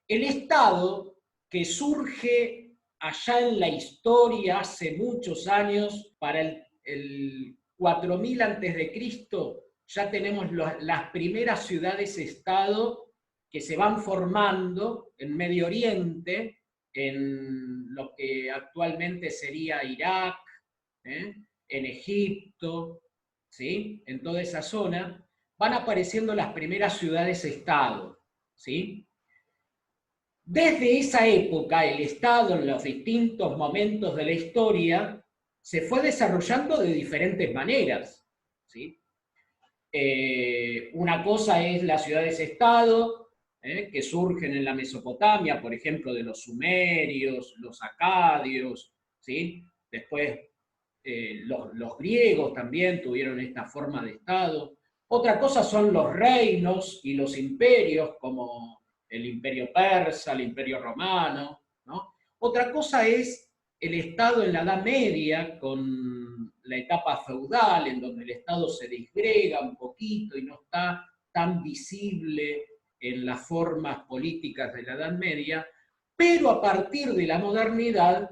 El Estado, que surge allá en la historia hace muchos años, para el 4000 antes de Cristo, ya tenemos las primeras ciudades-estado que se van formando en Medio Oriente, en lo que actualmente sería Irak, en Egipto, ¿sí? En toda esa zona, van apareciendo las primeras ciudades-estado, ¿sí? Desde esa época, el Estado, en los distintos momentos de la historia, se fue desarrollando de diferentes maneras, ¿sí? Una cosa es las ciudades-estado, que surgen en la Mesopotamia, por ejemplo, de los sumerios, los acadios, ¿sí? Después los griegos también tuvieron esta forma de Estado. Otra cosa son los reinos y los imperios, como el imperio persa, el imperio romano, ¿no? Otra cosa es el Estado en la Edad Media, con la etapa feudal, en donde el Estado se disgrega un poquito y no está tan visible en las formas políticas de la Edad Media, pero a partir de la modernidad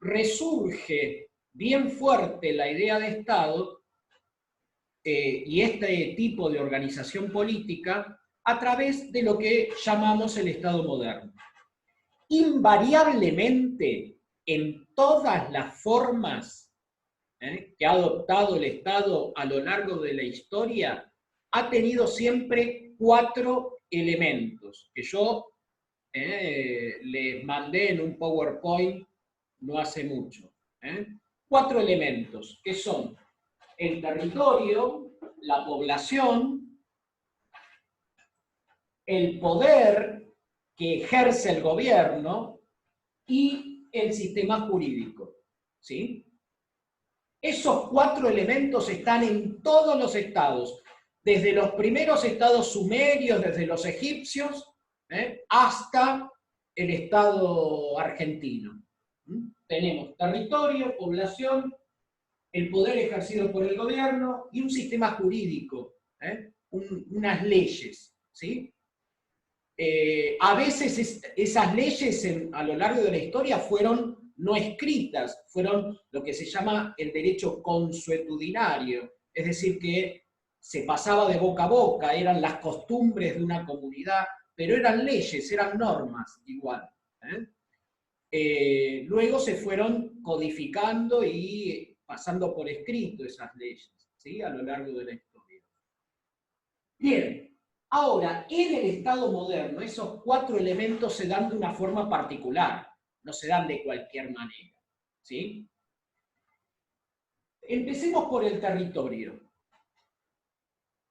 resurge bien fuerte la idea de Estado y este tipo de organización política a través de lo que llamamos el Estado moderno. Invariablemente, en todas las formas que ha adoptado el Estado a lo largo de la historia, ha tenido siempre 4 elementos que yo les mandé en un PowerPoint no hace mucho. 4 elementos, que son el territorio, la población, el poder que ejerce el gobierno y el sistema jurídico, ¿sí? Esos 4 elementos están en todos los estados, desde los primeros estados sumerios, desde los egipcios, hasta el estado argentino. Tenemos territorio, población, el poder ejercido por el gobierno y un sistema jurídico, unas leyes, ¿sí? A veces esas leyes a lo largo de la historia fueron no escritas, fueron lo que se llama el derecho consuetudinario, es decir, que se pasaba de boca a boca, eran las costumbres de una comunidad, pero eran leyes, eran normas igual. Luego se fueron codificando y pasando por escrito esas leyes, ¿sí? A lo largo de la historia. Bien. Ahora, en el Estado moderno, esos 4 elementos se dan de una forma particular, no se dan de cualquier manera, ¿sí? Empecemos por el territorio.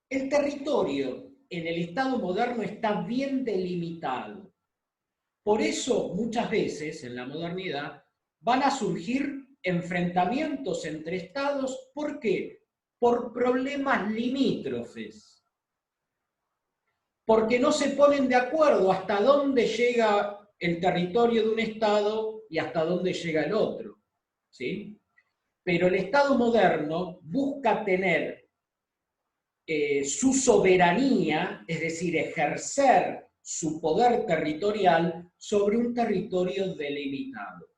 El territorio en el Estado moderno está bien delimitado. Por eso, muchas veces, en la modernidad, van a surgir enfrentamientos entre estados. ¿Por qué? Por problemas limítrofes. Porque no se ponen de acuerdo hasta dónde llega el territorio de un Estado y hasta dónde llega el otro, ¿sí? Pero el Estado moderno busca tener su soberanía, es decir, ejercer su poder territorial sobre un territorio delimitado.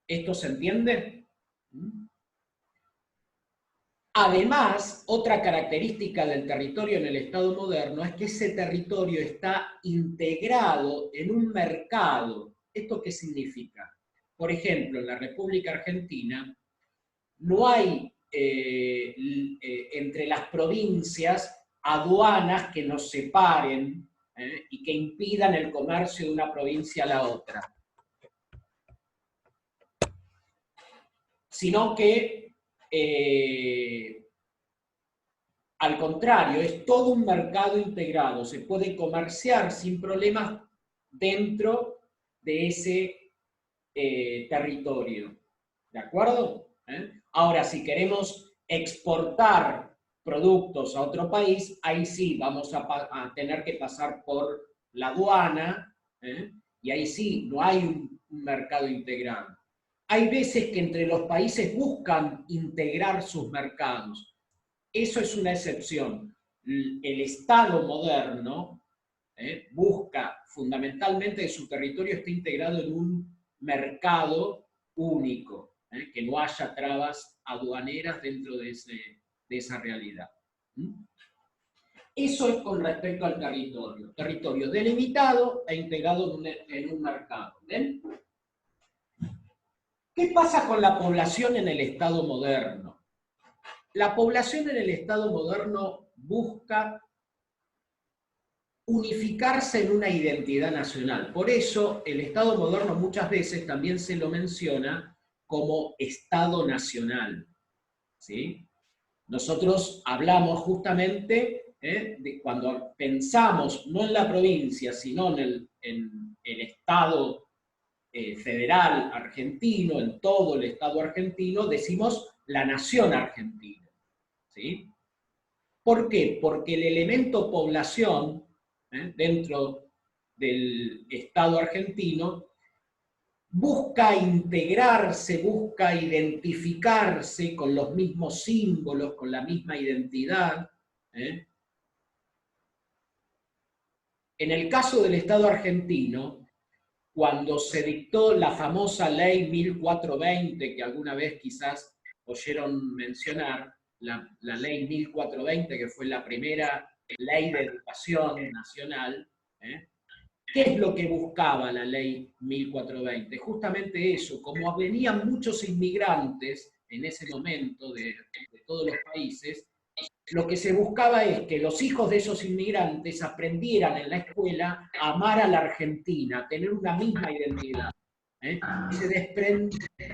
¿Esto se entiende? Además, otra característica del territorio en el Estado moderno es que ese territorio está integrado en un mercado. ¿Esto qué significa? Por ejemplo, en la República Argentina no hay entre las provincias aduanas que nos separen y que impidan el comercio de una provincia a la otra, sino que al contrario, es todo un mercado integrado, se puede comerciar sin problemas dentro de ese territorio. ¿De acuerdo? Ahora, si queremos exportar productos a otro país, ahí sí vamos a tener que pasar por la aduana, y ahí sí, no hay un mercado integrado. Hay veces que entre los países buscan integrar sus mercados. Eso es una excepción. El Estado moderno busca fundamentalmente de su territorio esté integrado en un mercado único, que no haya trabas aduaneras dentro de esa realidad. Eso es con respecto al territorio. Territorio delimitado e integrado en un mercado. ¿Ven? ¿Qué pasa con la población en el Estado moderno? La población en el Estado moderno busca unificarse en una identidad nacional. Por eso el Estado moderno muchas veces también se lo menciona como Estado nacional. ¿Sí? Nosotros hablamos justamente de cuando pensamos no en la provincia, sino en el Estado federal argentino, en todo el Estado argentino, decimos la nación argentina. ¿Sí? ¿Por qué? Porque el elemento población dentro del Estado argentino busca integrarse, busca identificarse con los mismos símbolos, con la misma identidad. En el caso del Estado argentino, cuando se dictó la famosa ley 1420, que alguna vez quizás oyeron mencionar, la ley 1420, que fue la primera ley de educación nacional, ¿qué es lo que buscaba la ley 1420? Justamente eso, como venían muchos inmigrantes en ese momento de todos los países, lo que se buscaba es que los hijos de esos inmigrantes aprendieran en la escuela a amar a la Argentina, a tener una misma identidad, y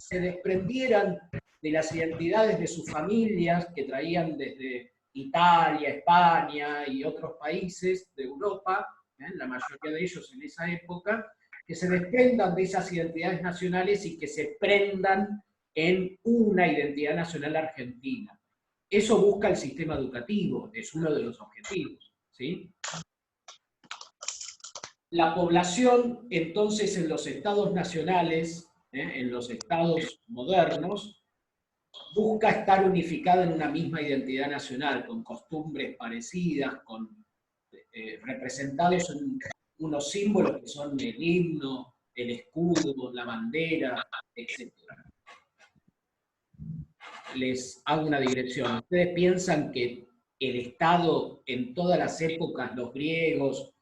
se desprendieran de las identidades de sus familias que traían desde Italia, España y otros países de Europa, la mayoría de ellos en esa época, que se desprendan de esas identidades nacionales y que se prendan en una identidad nacional argentina. Eso busca el sistema educativo, es uno de los objetivos. ¿Sí? La población, entonces, en los estados nacionales, en los estados modernos, busca estar unificada en una misma identidad nacional, con costumbres parecidas, representados en unos símbolos que son el himno, el escudo, la bandera, etc. Les hago una digresión. ¿Ustedes piensan que el Estado en todas las épocas, los griegos,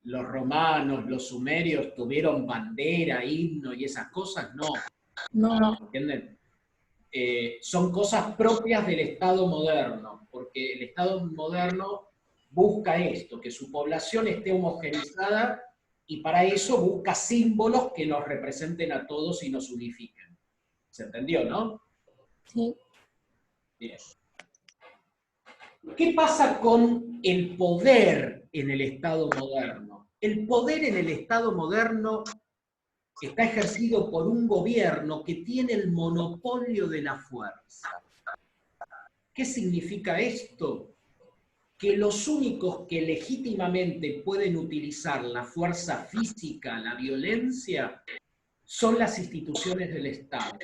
los romanos, los sumerios, tuvieron bandera, himno y esas cosas? No. No. ¿Entienden? Son cosas propias del Estado moderno, porque el Estado moderno busca esto, que su población esté homogeneizada, y para eso busca símbolos que nos representen a todos y nos unifiquen. ¿Se entendió, no? Sí. Bien. ¿Qué pasa con el poder en el Estado moderno? El poder en el Estado moderno está ejercido por un gobierno que tiene el monopolio de la fuerza. ¿Qué significa esto? Que los únicos que legítimamente pueden utilizar la fuerza física, la violencia, son las instituciones del Estado.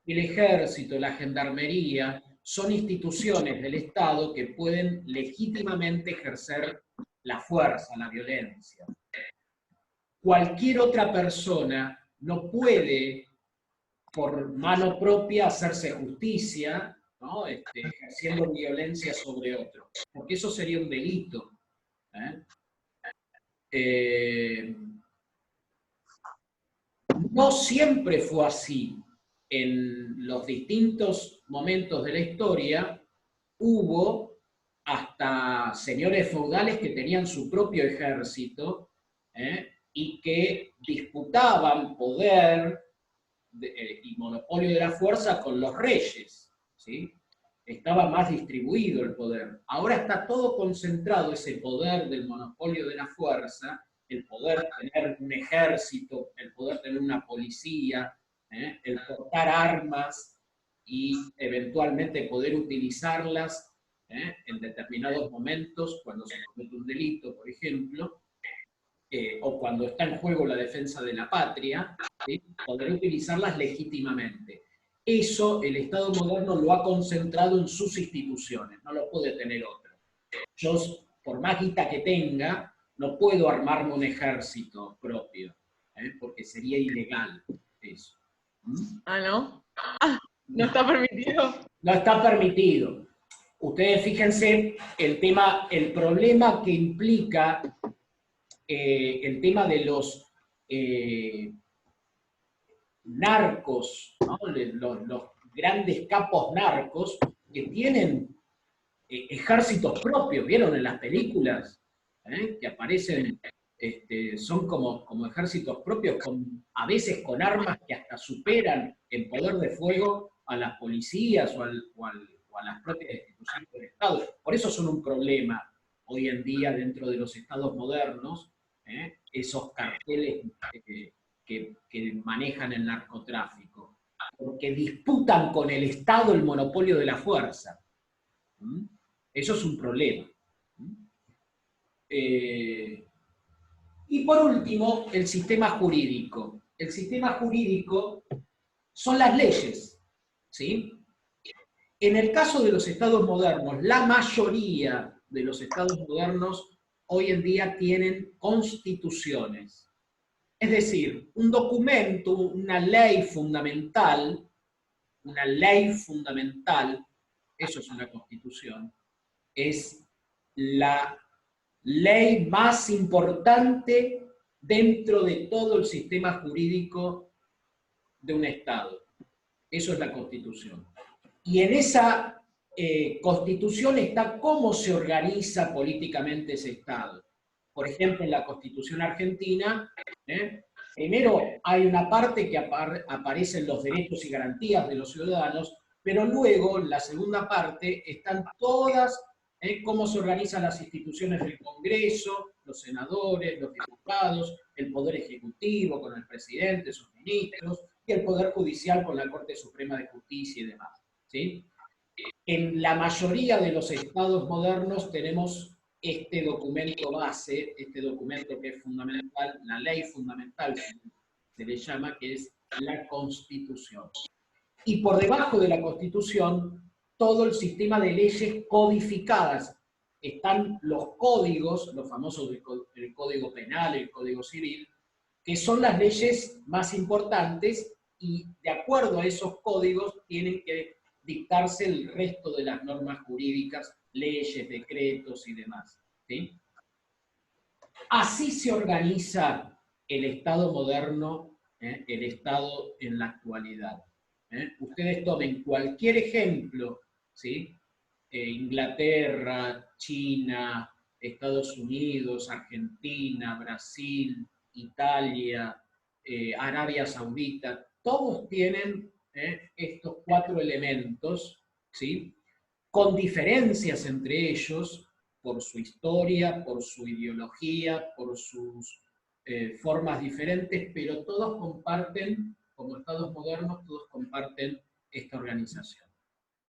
El ejército, la gendarmería, son instituciones del Estado que pueden legítimamente ejercer la fuerza, la violencia. Cualquier otra persona no puede, por mano propia, hacerse justicia, ¿no? Ejerciendo violencia sobre otro, porque eso sería un delito. No siempre fue así. En los distintos momentos de la historia hubo hasta señores feudales que tenían su propio ejército y que disputaban poder y monopolio de la fuerza con los reyes. ¿Sí? Estaba más distribuido el poder. Ahora está todo concentrado, ese poder del monopolio de la fuerza, el poder tener un ejército, el poder tener una policía, el portar armas y eventualmente poder utilizarlas en determinados momentos, cuando se comete un delito, por ejemplo, o cuando está en juego la defensa de la patria, ¿sí? Poder utilizarlas legítimamente. Eso el Estado moderno lo ha concentrado en sus instituciones, no lo puede tener otro. Yo, por más guita que tenga, no puedo armarme un ejército propio, porque sería ilegal eso. Ah, ¿no? Ah, no está permitido. No está permitido. Ustedes fíjense el problema que implica el tema de los narcos, ¿no? Los grandes capos narcos que tienen ejércitos propios, ¿vieron en las películas? Que aparecen, son como ejércitos propios, a veces con armas que hasta superan en poder de fuego a las policías o a las propias instituciones del Estado. Por eso son un problema hoy en día dentro de los estados modernos, esos carteles que manejan el narcotráfico, porque disputan con el Estado el monopolio de la fuerza. Eso es un problema. Y por último, el sistema jurídico. El sistema jurídico son las leyes, ¿sí? En el caso de los estados modernos, la mayoría de los estados modernos hoy en día tienen constituciones. Es decir, un documento, una ley fundamental, eso es una constitución, es la ley más importante dentro de todo el sistema jurídico de un Estado. Eso es la Constitución. Y en esa Constitución está cómo se organiza políticamente ese Estado. Por ejemplo, en la Constitución argentina, primero hay una parte que aparecen los derechos y garantías de los ciudadanos, pero luego, en la segunda parte, están todas cómo se organizan las instituciones del Congreso, los senadores, los diputados, el Poder Ejecutivo con el presidente, sus ministros, y el Poder Judicial con la Corte Suprema de Justicia y demás. ¿Sí? En la mayoría de los estados modernos tenemos este documento base, este documento que es fundamental, la ley fundamental se le llama, que es la Constitución. Y por debajo de la Constitución, todo el sistema de leyes codificadas. Están los códigos, los famosos el Código Penal, el Código Civil, que son las leyes más importantes y de acuerdo a esos códigos tienen que dictarse el resto de las normas jurídicas, leyes, decretos y demás. ¿Sí? Así se organiza el Estado moderno, el Estado en la actualidad. Ustedes tomen cualquier ejemplo, ¿sí? Inglaterra, China, Estados Unidos, Argentina, Brasil, Italia, Arabia Saudita, todos tienen estos 4 elementos, ¿sí? Con diferencias entre ellos, por su historia, por su ideología, por sus formas diferentes, pero todos comparten, como estados modernos, todos comparten esta organización.